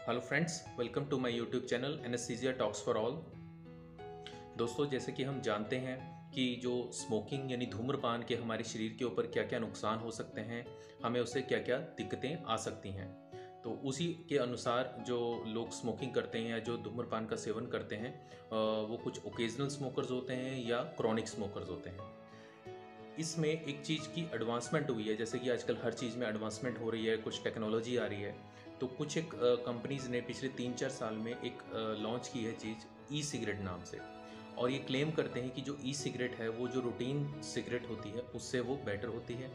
Hello friends, welcome to my YouTube channel anaesthesia talks for all. दोस्तों, जैसे कि हम जानते हैं कि जो स्मोकिंग यानी धूम्रपान के हमारे शरीर के ऊपर क्या क्या नुकसान हो सकते हैं, हमें उससे क्या क्या दिक्कतें आ सकती हैं। तो उसी के अनुसार जो लोग स्मोकिंग करते हैं या जो धूम्रपान का सेवन करते हैं, वो कुछ ओकेजनल स्मोकर्स होते हैं या क्रॉनिक स्मोकर्स होते हैं। इसमें एक चीज़ की एडवांसमेंट हुई है, जैसे कि आजकल हर चीज़ में एडवांसमेंट हो रही है, कुछ टेक्नोलॉजी आ रही है। तो कुछ एक कंपनीज़ ने पिछले 3-4 साल में एक लॉन्च की है चीज़, ई सिगरेट नाम से। और ये क्लेम करते हैं कि जो ई सिगरेट है वो जो रूटीन सिगरेट होती है उससे वो बेटर होती है।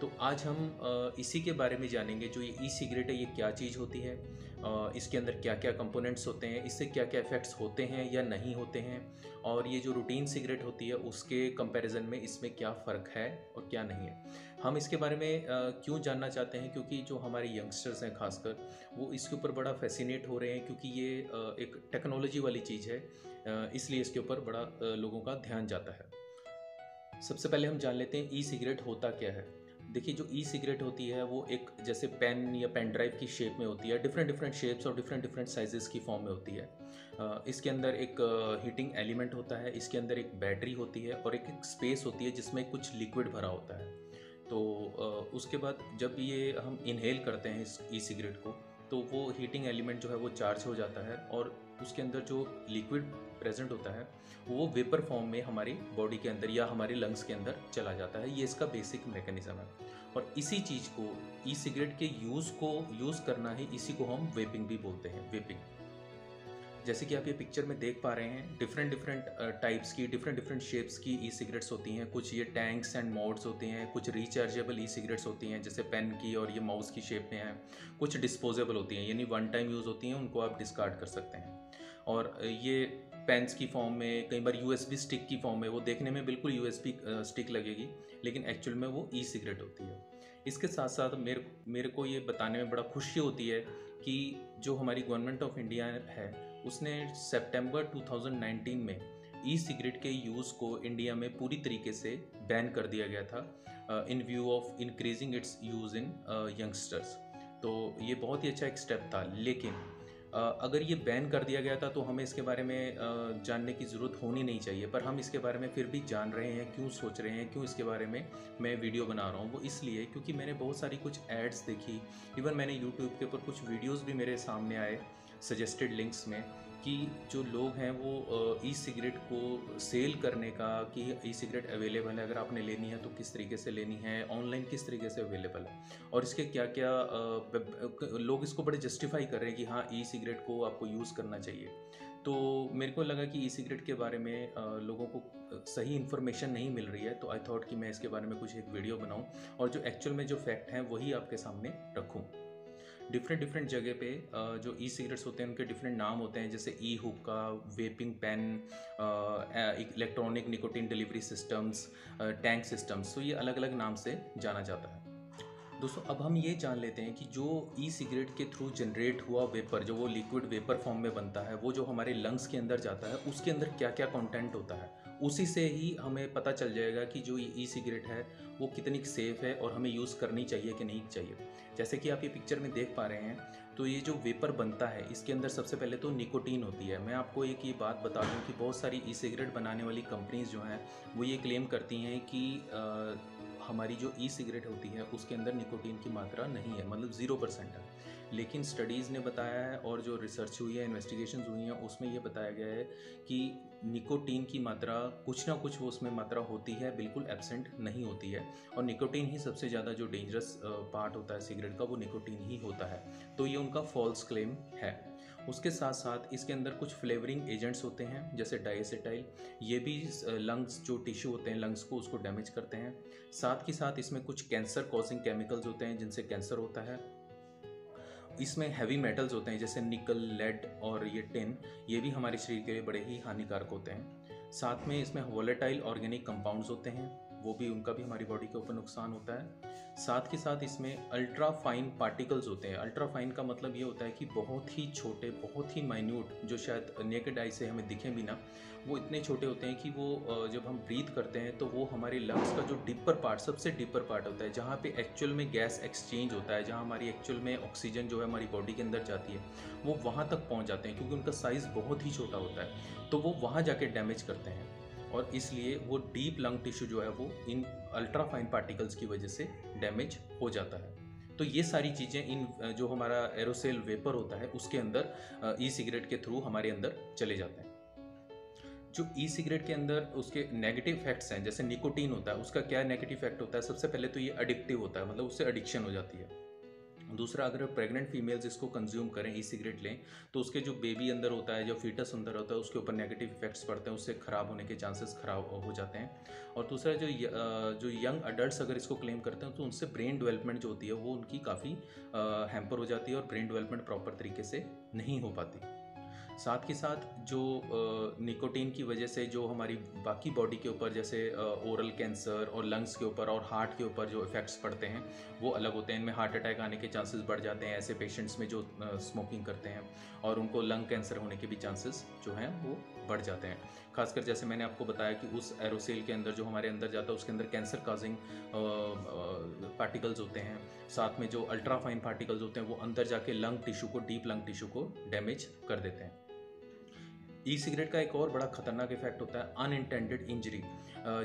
तो आज हम इसी के बारे में जानेंगे, जो ये ई सिगरेट है ये क्या चीज़ होती है, इसके अंदर क्या क्या कंपोनेंट्स होते हैं, इससे क्या क्या इफ़ेक्ट्स होते हैं या नहीं होते हैं, और ये जो रूटीन सिगरेट होती है उसके कंपैरिजन में इसमें क्या फ़र्क है और क्या नहीं है। हम इसके बारे में क्यों जानना चाहते हैं, क्योंकि जो हमारे यंगस्टर्स हैं खासकर, वो इसके ऊपर बड़ा फैसिनेट हो रहे हैं, क्योंकि ये एक टेक्नोलॉजी वाली चीज़ है, इसलिए इसके ऊपर बड़ा लोगों का ध्यान जाता है। सबसे पहले हम जान लेते हैं ई सिगरेट होता क्या है। देखिए, जो ई सिगरेट होती है वो एक जैसे पेन या पेन ड्राइव की शेप में होती है, डिफरेंट डिफरेंट शेप्स और डिफरेंट डिफरेंट साइजेस की फॉर्म में होती है। इसके अंदर एक हीटिंग एलिमेंट होता है, इसके अंदर एक बैटरी होती है और एक स्पेस होती है जिसमें कुछ लिक्विड भरा होता है। तो उसके बाद जब ये हम इनहेल करते हैं इस ई सिगरेट को, तो वो हीटिंग एलिमेंट जो है वो चार्ज हो जाता है और उसके अंदर जो लिक्विड प्रेजेंट होता है वो वेपर फॉर्म में हमारी बॉडी के अंदर या हमारे लंग्स के अंदर चला जाता है। ये इसका बेसिक मैकेनिज्म है। और इसी चीज़ को, ई सिगरेट के यूज़ करना है, इसी को हम वेपिंग भी बोलते हैं, वेपिंग। जैसे कि आप ये पिक्चर में देख पा रहे हैं, डिफरेंट डिफरेंट टाइप्स की, डिफरेंट डिफरेंट शेप्स की ई सिगरेट्स होती हैं। कुछ ये टैंक्स एंड मोड्स होती हैं, कुछ रिचार्जेबल ई सिगरेट्स होती हैं जैसे पेन की और ये माउस की शेप में है। कुछ डिस्पोजेबल होती हैं, यानी वन टाइम यूज़ होती हैं, उनको आप डिस्कार्ड कर सकते हैं। और ये पेन्स की फॉर्म में, कई बार यूएसबी स्टिक की फॉर्म में, वो देखने में बिल्कुल यूएसबी स्टिक लगेगी, लेकिन एक्चुअल में वो ई सिगरेट होती है। इसके साथ साथ मेरे को ये बताने में बड़ा खुशी होती है कि जो हमारी गवर्नमेंट ऑफ इंडिया है, उसने सितंबर 2019 में ई सिगरेट के यूज़ को इंडिया में पूरी तरीके से बैन कर दिया गया था, इन view of increasing its use in youngsters. तो ये बहुत ही अच्छा एक स्टेप था। लेकिन अगर ये बैन कर दिया गया था तो हमें इसके बारे में जानने की ज़रूरत होनी नहीं चाहिए, पर हम इसके बारे में फिर भी जान रहे हैं। क्यों सोच रहे हैं, क्यों इसके बारे में मैं वीडियो बना रहा हूँ, वो इसलिए क्योंकि मैंने बहुत सारी कुछ एड्स देखी। इवन मैंने यूट्यूब के ऊपर कुछ वीडियोस भी मेरे सामने आए सजेस्टेड लिंक्स में, कि जो लोग हैं वो ई सिगरेट को सेल करने का, कि ई सिगरेट अवेलेबल है, अगर आपने लेनी है तो किस तरीके से लेनी है, ऑनलाइन किस तरीके से अवेलेबल है, और इसके क्या क्या लोग इसको बड़े जस्टिफाई कर रहे हैं कि हाँ, ई सिगरेट को आपको यूज़ करना चाहिए। तो मेरे को लगा कि ई सिगरेट के बारे में लोगों को सही इन्फॉर्मेशन नहीं मिल रही है, तो आई थॉट कि मैं इसके बारे में कुछ एक वीडियो बनाऊं और जो एक्चुअल में जो फैक्ट हैं वही आपके सामने रखूं। डिफरेंट डिफरेंट जगह पे जो ई सिगरेट्स होते हैं उनके डिफरेंट नाम होते हैं, जैसे e hookah, vaping pen, electronic nicotine delivery systems, tank systems. तो ये अलग अलग नाम से जाना जाता है। दोस्तों, अब हम ये जान लेते हैं कि जो ई सिगरेट के थ्रू जनरेट हुआ वेपर, जो वो लिक्विड वेपर फॉर्म में बनता है, वो जो हमारे लंग्स के अंदर जाता है, उसके अंदर क्या क्या कंटेंट होता है। उसी से ही हमें पता चल जाएगा कि जो ये ई सिगरेट है वो कितनी सेफ़ है और हमें यूज़ करनी चाहिए कि नहीं चाहिए। जैसे कि आप ये पिक्चर में देख पा रहे हैं, तो ये जो वेपर बनता है इसके अंदर सबसे पहले तो निकोटीन होती है। मैं आपको एक ये बात बता दूं कि बहुत सारी ई सिगरेट बनाने वाली कंपनीज़ जो हैं वो ये क्लेम करती हैं कि हमारी जो ई सिगरेट होती है उसके अंदर निकोटीन की मात्रा नहीं है, मतलब 0% है। लेकिन स्टडीज़ ने बताया है और जो रिसर्च हुई है, इन्वेस्टिगेशंस हुई हैं, उसमें ये बताया गया है कि निकोटीन की मात्रा कुछ ना कुछ वो उसमें मात्रा होती है, बिल्कुल एब्सेंट नहीं होती है। और निकोटीन ही सबसे ज़्यादा जो डेंजरस पार्ट होता है सिगरेट का, वो निकोटीन ही होता है। तो ये उनका फॉल्स क्लेम है। उसके साथ साथ इसके अंदर कुछ फ्लेवरिंग एजेंट्स होते हैं जैसे डाइएसिटाइल, ये भी लंग्स जो टिश्यू होते हैं लंग्स को, उसको डैमेज करते हैं। साथ ही साथ इसमें कुछ कैंसर कॉजिंग केमिकल्स होते हैं जिनसे कैंसर होता है। इसमें हैवी मेटल्स होते हैं जैसे निकल, लेड और ये टिन, ये भी हमारे शरीर के लिए बड़े ही हानिकारक होते हैं। साथ में इसमें वोलेटाइल ऑर्गेनिक कंपाउंड्स होते हैं, वो भी उनका भी हमारी बॉडी के ऊपर नुकसान होता है। साथ के साथ इसमें अल्ट्रा फाइन पार्टिकल्स होते हैं। अल्ट्रा फाइन का मतलब ये होता है कि बहुत ही छोटे, बहुत ही माइन्यूट, जो शायद नेकेड आई से हमें दिखें भी ना, वो इतने छोटे होते हैं कि वो जब हम ब्रीथ करते हैं तो वो हमारे लंग्स का जो डीपर पार्ट, सबसे डीपर पार्ट होता है, जहाँ पे एक्चुअल में गैस एक्सचेंज होता है, जहाँ हमारी एक्चुअल में ऑक्सीजन जो है हमारी बॉडी के अंदर जाती है, वो वहाँ तक पहुँच जाते हैं, क्योंकि उनका साइज़ बहुत ही छोटा होता है, तो वो वहाँ जाके डैमेज करते हैं, और इसलिए वो डीप लंग टिश्यू जो है वो इन अल्ट्रा फाइन पार्टिकल्स की वजह से डैमेज हो जाता है। तो ये सारी चीज़ें इन जो हमारा एरोसेल वेपर होता है उसके अंदर ई सिगरेट के थ्रू हमारे अंदर चले जाते हैं। जो ई सिगरेट के अंदर उसके नेगेटिव इफेक्ट्स हैं, जैसे निकोटीन होता है, उसका क्या नेगेटिव इफेक्ट होता है? सबसे पहले तो ये एडिक्टिव होता है, मतलब उससे एडिक्शन हो जाती है। दूसरा, अगर प्रेग्नेंट फीमेल्स इसको कंज्यूम करें, ई सिगरेट लें, तो उसके जो बेबी अंदर होता है, जो फीटस अंदर होता है, उसके ऊपर नेगेटिव इफेक्ट्स पड़ते हैं, उससे ख़राब होने के चांसेस ख़राब हो जाते हैं। और दूसरा, जो यंग अडल्ट्स अगर इसको क्लेम करते हैं तो उनसे ब्रेन डेवलपमेंट जो होती है वो उनकी काफ़ी हैम्पर हो जाती है, और ब्रेन डेवलपमेंट प्रॉपर तरीके से नहीं हो पाती। साथ के साथ जो निकोटीन की वजह से जो हमारी बाकी बॉडी के ऊपर, जैसे ओरल कैंसर और लंग्स के ऊपर और हार्ट के ऊपर जो इफ़ेक्ट्स पड़ते हैं वो अलग होते हैं। इनमें हार्ट अटैक आने के चांसेस बढ़ जाते हैं ऐसे पेशेंट्स में जो स्मोकिंग करते हैं, और उनको लंग कैंसर होने के भी चांसेस जो हैं वो बढ़ जाते हैं। खासकर जैसे मैंने आपको बताया कि उस एरोसेल के अंदर जो हमारे अंदर जाता है उसके अंदर कैंसर काजिंग पार्टिकल्स होते हैं, साथ में जो अल्ट्रा फाइन पार्टिकल्स होते हैं वो अंदर जाके लंग टिश्यू को, डीप लंग टिश्यू को डैमेज कर देते हैं। ई सिगरेट का एक और बड़ा खतरनाक इफेक्ट होता है अनइंटेंडेड इंजरी।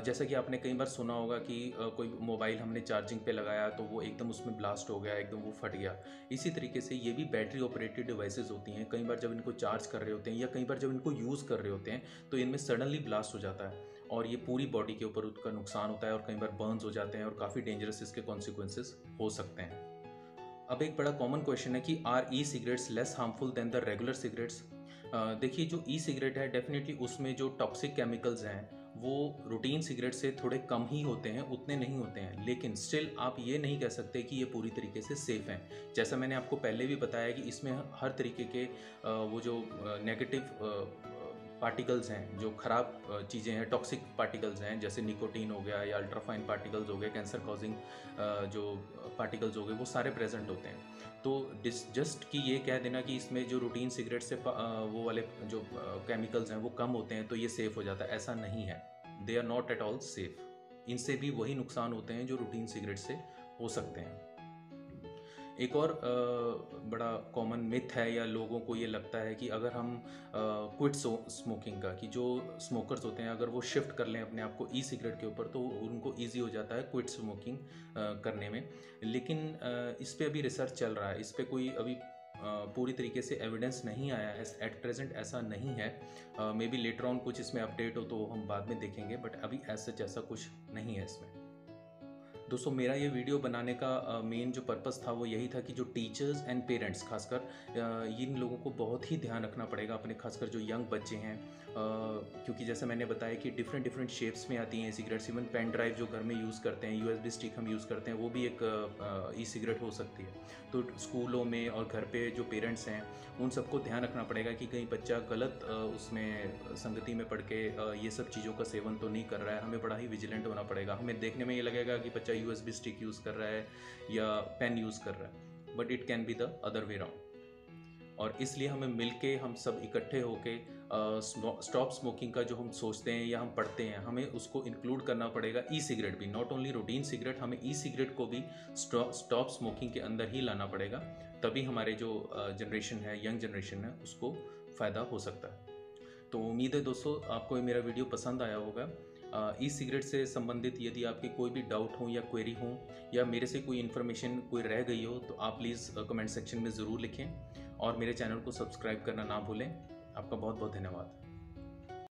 जैसा कि आपने कई बार सुना होगा कि कोई मोबाइल हमने चार्जिंग पे लगाया तो वो एकदम उसमें ब्लास्ट हो गया, एकदम वो फट गया। इसी तरीके से ये भी बैटरी ऑपरेटेड डिवाइसेस होती हैं। कई बार जब इनको चार्ज कर रहे होते हैं या कई बार जब इनको यूज़ कर रहे होते हैं तो इनमें सडनली ब्लास्ट हो जाता है, और ये पूरी बॉडी के ऊपर उसका नुकसान होता है, और कई बार बर्न्स हो जाते हैं, और काफ़ी डेंजरस इसके कॉन्सिक्वेंसेस हो सकते हैं। अब एक बड़ा कॉमन क्वेश्चन है कि are e cigarettes less harmful than the regular cigarettes? देखिए, जो ई सिगरेट है डेफिनेटली उसमें जो टॉक्सिक केमिकल्स हैं वो रूटीन सिगरेट से थोड़े कम ही होते हैं, उतने नहीं होते हैं, लेकिन स्टिल आप ये नहीं कह सकते कि ये पूरी तरीके से सेफ़ हैं। जैसा मैंने आपको पहले भी बताया कि इसमें हर तरीके के वो जो नेगेटिव पार्टिकल्स हैं, जो ख़राब चीज़ें हैं, टॉक्सिक पार्टिकल्स हैं, जैसे निकोटीन हो गया या अल्ट्राफाइन पार्टिकल्स हो गए, कैंसर कॉजिंग जो पार्टिकल्स हो गए, वो सारे प्रेजेंट होते हैं। तो जस्ट कि ये कह देना कि इसमें जो रूटीन सिगरेट से वो वाले जो केमिकल्स हैं वो कम होते हैं तो ये सेफ़ हो जाता है, ऐसा नहीं है। They are not at all safe. इनसे भी वही नुकसान होते हैं जो रूटीन सिगरेट से हो सकते हैं। एक और बड़ा कॉमन मिथ है, या लोगों को ये लगता है कि अगर हम क्विट स्मोकिंग का, कि जो स्मोकर्स होते हैं अगर वो शिफ्ट कर लें अपने आप को ई सिगरेट के ऊपर तो उनको इजी हो जाता है क्विट स्मोकिंग करने में। लेकिन इस पे अभी रिसर्च चल रहा है, इस पे कोई अभी पूरी तरीके से एविडेंस नहीं आया है। एट प्रेजेंट ऐसा नहीं है। मे बी लेटर ऑन कुछ इसमें अपडेट हो तो हम बाद में देखेंगे, बट अभी ऐसा कुछ नहीं है इसमें। दोस्तों, मेरा ये वीडियो बनाने का मेन जो पर्पस था वो यही था कि जो टीचर्स एंड पेरेंट्स, खासकर इन लोगों को बहुत ही ध्यान रखना पड़ेगा अपने, खासकर जो यंग बच्चे हैं, क्योंकि जैसे मैंने बताया कि डिफरेंट शेप्स में आती हैं सिगरेट्स। इवन पेन ड्राइव जो घर में यूज़ करते हैं, यूएसबी स्टिक हम यूज़ करते हैं, वो भी एक ई सिगरेट हो सकती है। तो स्कूलों में और घर पे जो पेरेंट्स हैं उन सबको ध्यान रखना पड़ेगा कि कहीं बच्चा गलत उसमें संगति में पड़ के ये सब चीज़ों का सेवन तो नहीं कर रहा है। हमें बड़ा ही विजिलेंट होना पड़ेगा। हमें देखने में ये लगेगा कि बच्चा यूएसबी स्टिक यूज़ कर रहा है या पेन यूज़ कर रहा है, but it can be the other way round. और इसलिए हमें मिलके, हम सब इकट्ठे होके स्टॉप स्मोकिंग का जो हम सोचते हैं या हम पढ़ते हैं, हमें उसको इंक्लूड करना पड़ेगा। ई सिगरेट भी, नॉट ओनली रूटीन सिगरेट, हमें ई सिगरेट को भी स्टॉप स्मोकिंग के अंदर ही लाना पड़ेगा, तभी हमारे जो जनरेशन है, यंग जनरेशन है, उसको फ़ायदा हो सकता है। तो उम्मीद है दोस्तों आपको ये मेरा वीडियो पसंद आया होगा। ई सिगरेट से संबंधित यदि आपके कोई भी डाउट हो या क्वेरी हो, या मेरे से कोई इन्फॉर्मेशन कोई रह गई हो, तो आप प्लीज़ कमेंट सेक्शन में ज़रूर लिखें, और मेरे चैनल को सब्सक्राइब करना ना भूलें। आपका बहुत बहुत धन्यवाद।